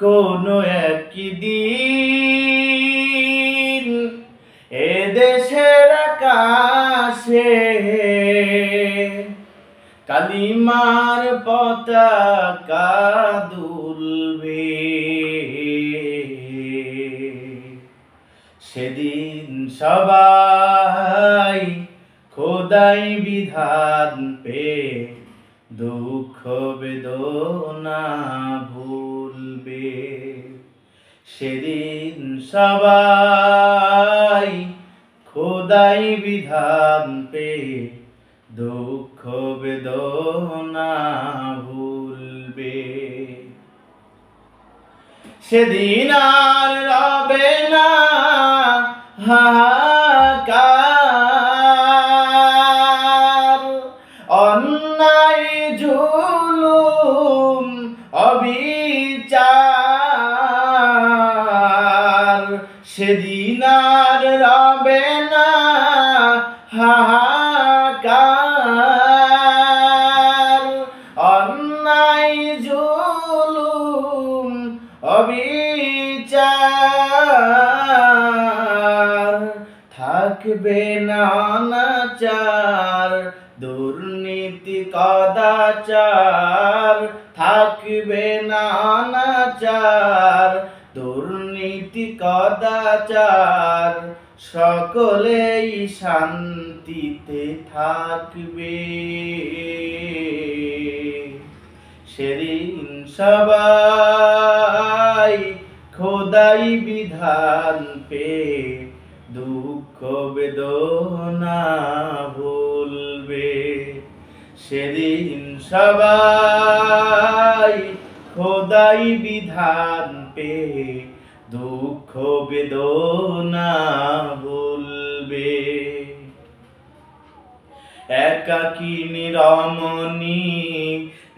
কোনো একদিন এদেশের আকাশে কালিমার পতাকা দুলবে। সেদিন সবাই খোদাই বিধান পেয়ে দুঃখ বেদনা ভুলবে। সেদিন সবাই খোদাই বিধান পেয়ে দুঃখ বেদনা ভুলবে। সেদিন আর রবে না হাহাকার, অন্যায় জুলুম অবিচার। সেদিন আর রবে না হাহাকার, অন্যায় জুলুম অবিচার। থাকবে না অনাচার দুর্নীতি কদাচার, থাকবে না অনাচার দুর্নীতি কদাচার। সকলেই শান্তিতে থাকবে। সেদিন সবাই খোদাই বিধান পেয়ে দুঃখ বেদনা ভুলবে। সেদিন সবাই খোদাই বিধান পেয়ে দুঃখ বেদনা ভুলবে। একাকিনী রমণী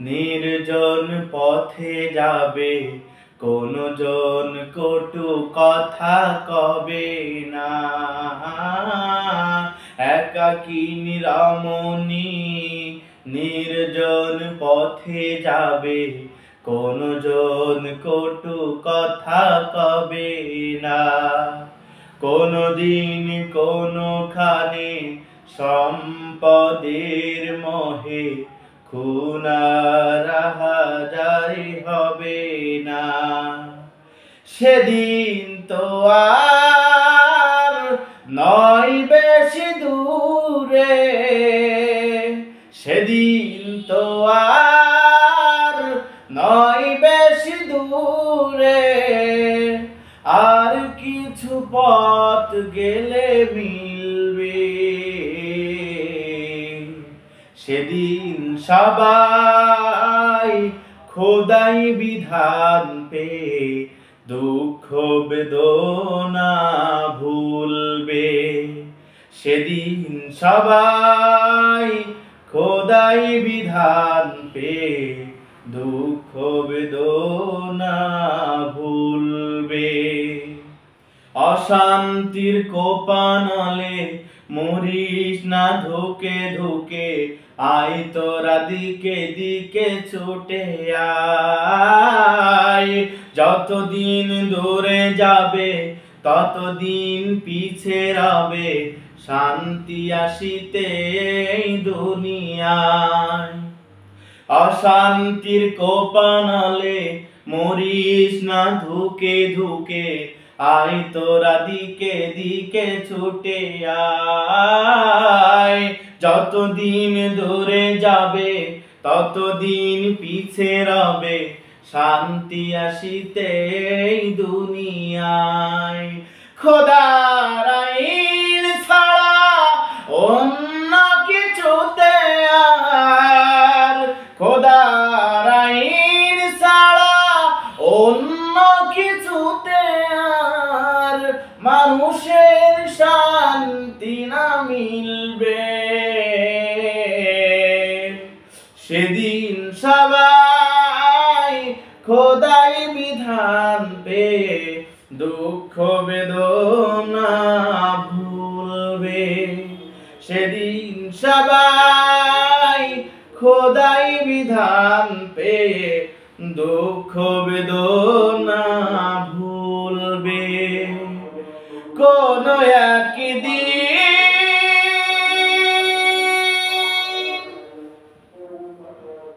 নির্জন পথে যাবে, কোনো জন কটু কথা কবে না। একাকিনী রমণী নির্জন পথে যাবে, কোনো জন কটু কথা কবে না। কোনদিন কোনখানে সম্পদের মোহে খুন রাহাজারি হবে না। সেদিন তো আর নয় বেশি দূরে, সেদিন তো আর নয় বেশি দূরে। আর কিছু পথ গেলে মিলবে। সেদিন সবাই খোদাই বিধান পেয়ে দুঃখ বেদনা ভুলবে। সেদিন সবাই খোদাই বিধান পেয়ে দুঃখ বেদনা ভুলবে। অশান্তির কোপানলে মরিস না ধুকে ধুকে, আয় তোরা দিকে দিকে ছুটে আয়। যতদিন দূরে যাবে ততদিন পিছে রবে শান্তি আসিতে এই দুনিয়ায়। অশান্তির কোপানলে মরিস না ধুকে ধুকে, আয় তোরা দিকে দিকে ছুটে আয়। যতদিন দূরে যাবে ততদিন পিছে রবে শান্তি আসিতে এই দুনিয়ায়। খোদার আইন ছাড়া অন্য কিছুতে আর, খোদার আইন ছাড়া অন্য কিছুতে আর মানুষের শান্তি না মিলবে। সেদিন সবাই খোদাই বিধান পেয়ে দুঃখ বেদনা ভুলবে। সেদিন সবাই খোদাই বিধান পেয়ে দুঃখ বেদনা কোন একদিন